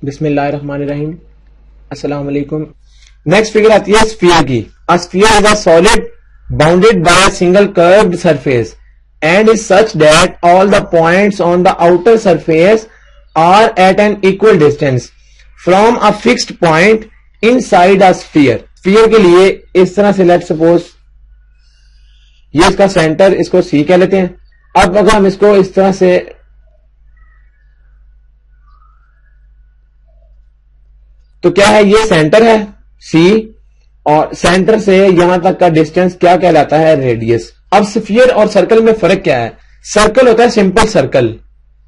बिस्मिल्लाहिर्रहमानिर्रहीम, अस्सलाम वालेकुम। नेक्स्ट फिगर आती है स्फीयर की। A sphere is a solid bounded by a single curved surface and is such that all the points on the outer surface are at an equal distance from a fixed point inside a sphere. Sphere के लिए इस तरह से let suppose ये इसका centre, इसको सी कह लेते हैं। अब अगर हम इसको इस तरह से तो क्या है, ये सेंटर है सी और सेंटर से यहां तक का डिस्टेंस क्या कहलाता है, रेडियस। अब स्फीयर और सर्कल में फर्क क्या है? सर्कल होता है सिंपल सर्कल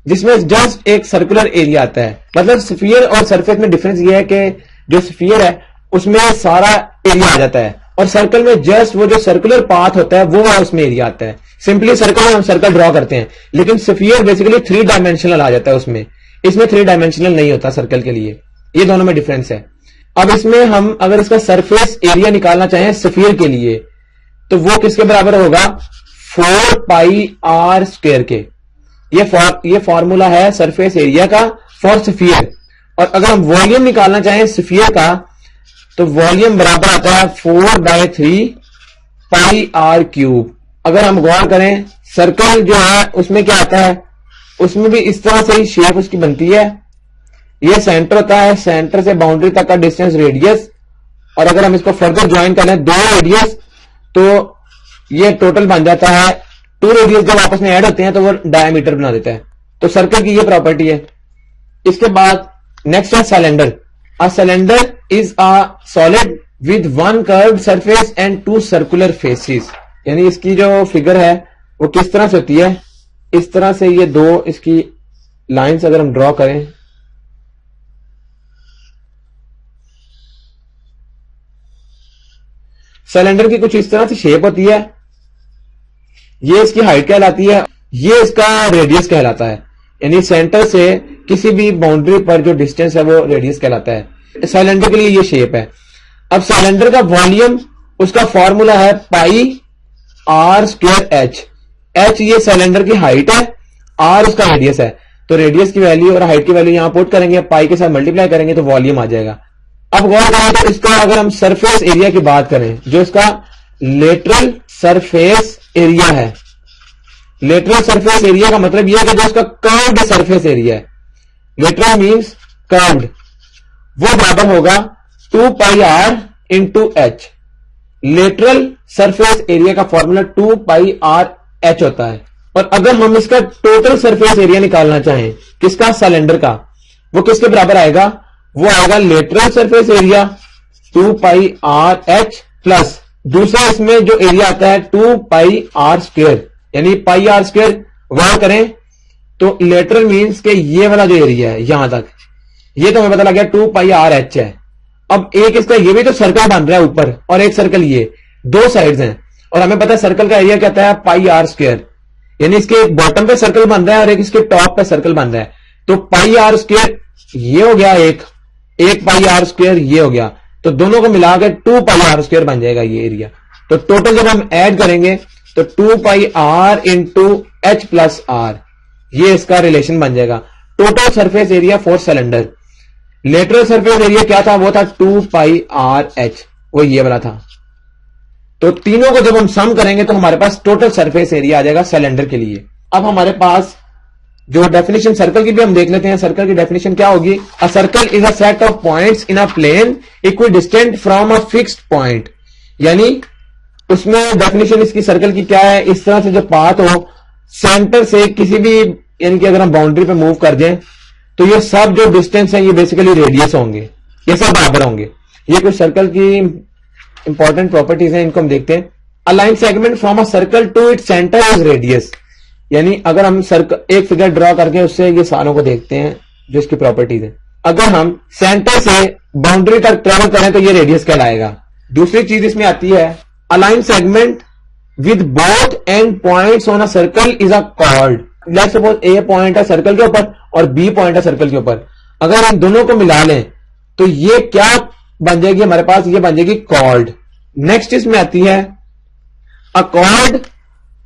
जिसमें जस्ट एक सर्कुलर एरिया आता है। मतलब स्फीयर और सरफेस में डिफरेंस ये है कि जो स्फीयर है उसमें सारा एरिया आ जाता है और सर्कल में जस्ट वो जो सर्कुलर पाथ होता है वो उसमें एरिया आता है। सिंपली सर्कल में हम सर्कल ड्रॉ करते हैं, लेकिन स्फीयर बेसिकली 3 डायमेंशनल आ जाता है उसमें। इसमें 3 डायमेंशनल नहीं होता सर्कल के लिए। ये दोनों में डिफरेंस है। अब इसमें हम अगर इसका सरफेस एरिया निकालना चाहें स्फीयर के लिए तो वो किसके बराबर होगा, 4 पाई आर स्क्वायर के। ये फॉर्मूला है सरफेस एरिया का फॉर स्फीयर। और अगर हम वॉल्यूम निकालना चाहें स्फीयर का तो वॉल्यूम बराबर आता है 4/3 पाई आर क्यूब। अगर हम गौर करें सर्कल जो है उसमें क्या आता है, उसमें भी इस तरह से ही शेप उसकी बनती है। ये सेंटर होता है, सेंटर से बाउंड्री तक का डिस्टेंस रेडियस। और अगर हम इसको फर्दर ज्वाइन कर लें 2 रेडियस तो ये टोटल बन जाता है 2 रेडियस। जब आपस में ऐड होते हैं तो वो डायमीटर बना देता है। तो सर्कल की ये प्रॉपर्टी है। इसके बाद नेक्स्ट है cylinder. A cylinder is a solid with 1 curved surface and 2 circular faces. यानी इसकी जो फिगर है वो किस तरह से होती है, इस तरह से ये 2 इसकी लाइंस अगर हम ड्रॉ करें सिलेंडर की कुछ इस तरह से शेप होती है। ये इसकी हाइट कहलाती है, ये इसका रेडियस कहलाता है। यानी सेंटर से किसी भी बाउंड्री पर जो डिस्टेंस है वो रेडियस कहलाता है। सिलेंडर के लिए ये शेप है। अब सिलेंडर का वॉल्यूम उसका फॉर्मूला है पाई आर स्क्वायर एच। एच ये सिलेंडर की हाइट है, आर उसका रेडियस है। तो रेडियस की वैल्यू और हाइट की वैल्यू यहां पुट करेंगे, पाई के साथ मल्टीप्लाई करेंगे तो वॉल्यूम आ जाएगा। अब गौर करें तो इसका अगर हम सरफेस एरिया की बात करें, जो इसका लेटरल सरफेस एरिया है, लेटरल सरफेस एरिया का मतलब यह है कि जो इसका कर्व्ड सरफेस एरिया है, लेटरल मींस कर्व्ड, वो बराबर होगा 2 pi r into h. Lateral surface area का फॉर्मूला 2 पाई आर एच होता है। और अगर हम इसका टोटल सरफेस एरिया निकालना चाहें किसका, सिलेंडर का, वो किसके बराबर आएगा, वो आएगा lateral surface area 2 pi r H plus दूसरा इसमें जो एरिया आता है 2 पाई आर स्क्वायर। यानी पाई आर स्क्वायर वहां करें तो लेटरल मींस के ये वाला जो एरिया है यहां तक, ये तो हमें पता लग गया 2 पाई आर एच है। अब एक इसका ये भी तो सर्कल बन रहा है ऊपर और एक सर्कल, ये 2 साइड्स हैं और हमें पता है सर्कल का एरिया क्या होता है, पाई आर स्क्वायर। यानी इसके बॉटम पे सर्कल बन रहा है और एक इसके टॉप पे सर्कल बन रहा है। तो पाई आर स्क्वायर ये हो गया, एक पाई आर स्क्वायर ये हो गया, तो दोनों को मिलाकर 2 पाई आर स्क्वायर बन जाएगा ये एरिया। तो टोटल जब हम ऐड करेंगे तो 2 pi r into h plus r, ये इसका रिलेशन बन जाएगा। Total surface area for cylinder, lateral surface area क्या था, वो था 2 पाई आर एच, वो ये वाला था। तो तीनों को जब हम सम करेंगे तो हमारे पास टोटल सरफेस एरिया आ जाएगा सिलेंडर के लिए। अब हमारे पास जो डेफिनेशन सर्कल की भी हम देख लेते हैं। सर्कल की डेफिनेशन क्या होगी, a circle is a set of points in a plane equal distant from a fixed point. यानी उसमें डेफिनेशन इसकी सर्कल की क्या है, इस तरह से जो पाथ हो सेंटर से किसी भी, यानी कि अगर हम बाउंड्री पे मूव कर दें तो ये सब जो डिस्टेंस है ये बेसिकली रेडियस होंगे, ये सब बराबर होंगे। ये कुछ सर्कल की इंपॉर्टेंट प्रॉपर्टीज हैं, इनको हम देखते हैं। A line segment from a circle to its centre is radius. यानी अगर हम सर्कल एक फिगर ड्रॉ करके उससे ये सारों को देखते हैं जो इसकी प्रॉपर्टीज है। अगर हम सेंटर से बाउंड्री तक ट्रेवल करें तो ये रेडियस कहलाएगा। दूसरी चीज इसमें आती है, अ line segment with both and points on a circle is a cord. Let's suppose A point है सर्कल के ऊपर और बी पॉइंट है सर्कल के ऊपर। अगर हम दोनों को मिला लें तो ये क्या बन जाएगी हमारे पास, ये बन जाएगी कॉर्ड। नेक्स्ट इसमें आती है अ cord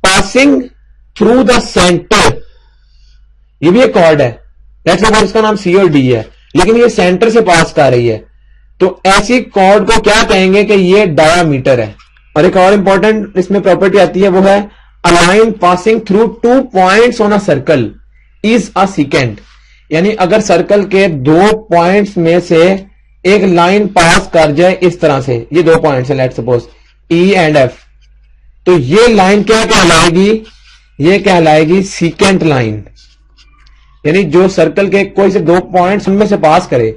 passing through the centre, ये भी एक कॉर्ड है। लेट्स सपोज इसका नाम सी और डी है। लेकिन ये सेंटर से पास कर रही है, तो ऐसी कॉर्ड को क्या कहेंगे कि ये डायामीटर है। और एक और इंपॉर्टेंट इसमें प्रॉपर्टी आती है, वो है a line passing through 2 points on a circle is a secant. यानी अगर सर्कल के 2 पॉइंट्स में से एक लाइन पास कर जाए इस तरह से, ये 2 पॉइंट्स है let's suppose E and F, तो ये लाइन क्या कहलाएगी, ये कहलाएगी सीकेंट लाइन। यानी जो सर्कल के कोई से 2 पॉइंट्स उनमें से पास करे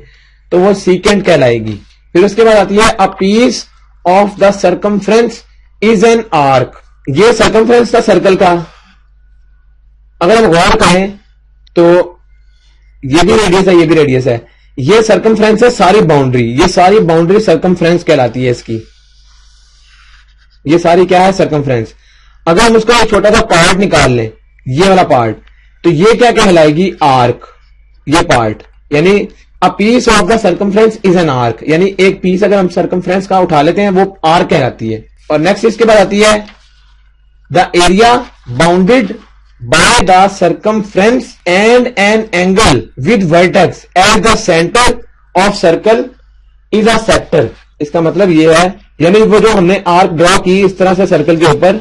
तो वो सीकेंट कहलाएगी। फिर उसके बाद आती है a piece of the circumference is an arc. ये सर्कमफ्रेंस था सर्कल का, अगर हम गौर करें तो ये भी रेडियस है, ये भी रेडियस है, ये सर्कमफ्रेंस है सारी बाउंड्री, ये सारी बाउंड्री सर्कमफ्रेंस कहलाती है इसकी, ये सारी क्या है सर्कमफ्रेंस। अगर हम उसका एक छोटा सा पार्ट निकाल लें, ये वाला पार्ट, तो ये क्या कहलाएगी आर्क, ये पार्ट। यानी a piece of the circumference is an arc, यानी एक पीस अगर हम सर्कमफ्रेंस का उठा लेते हैं वो आर्क कहलाती है। और नेक्स्ट इसके बाद आती है the area bounded by the circumference and an angle with vertex at the center of circle is a sector। इसका मतलब ये है, यानी वो जो हमने आर्क ड्रॉ की इस तरह से सर्कल के ऊपर,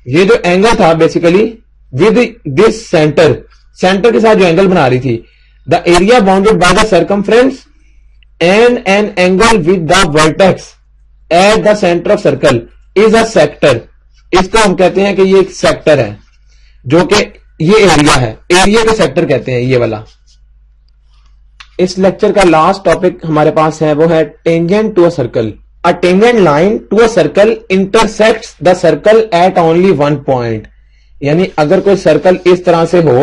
ये जो एंगल था basically with this centre, centre के साथ जो एंगल बना रही थी, the area bounded by the circumference and an angle with the vertex at the centre of circle is a sector. इसको हम कहते हैं कि ये एक सेक्टर है, जो कि ये एरिया है, एरिया को सेक्टर कहते हैं ये वाला। इस लेक्चर का लास्ट टॉपिक हमारे पास है, वो है tangent to a circle. A tangent line to a circle intersects the circle at only 1 point. यानी अगर कोई सर्कल इस तरह से हो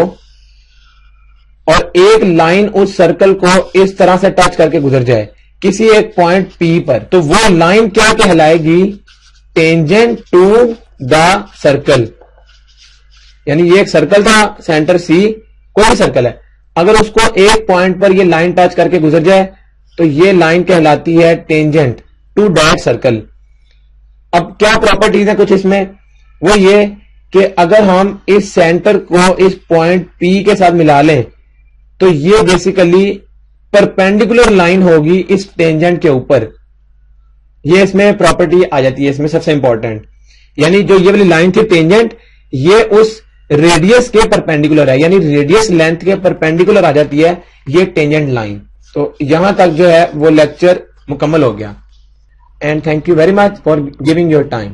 और एक लाइन उस सर्कल को इस तरह से टच करके गुजर जाए किसी एक पॉइंट पी पर, तो वो लाइन क्या कहलाएगी, टेंजेंट टू द सर्कल। यानी ये एक सर्कल था सेंटर सी, कोई भी सर्कल है, अगर उसको एक पॉइंट पर ये लाइन टच करके गुजर जाए तो ये लाइन कहलाती है टेंजेंट टू दैट सर्कल। अब क्या प्रॉपर्टीज है कुछ इसमें, वो ये कि अगर हम इस सेंटर को इस पॉइंट पी के साथ मिला लें तो ये बेसिकली परपेंडिकुलर लाइन होगी इस टेंजेंट के ऊपर। ये इसमें प्रॉपर्टी आ जाती है इसमें सबसे इंपॉर्टेंट। यानी जो ये वाली लाइन थी टेंजेंट, ये उस रेडियस के परपेंडिकुलर है, यानी रेडियस लेंथ के परपेंडिकुलर आ जाती है ये टेंजेंट लाइन। तो यहां तक जो है वो लेक्चर मुकम्मल हो गया। And thank you very much for giving your time.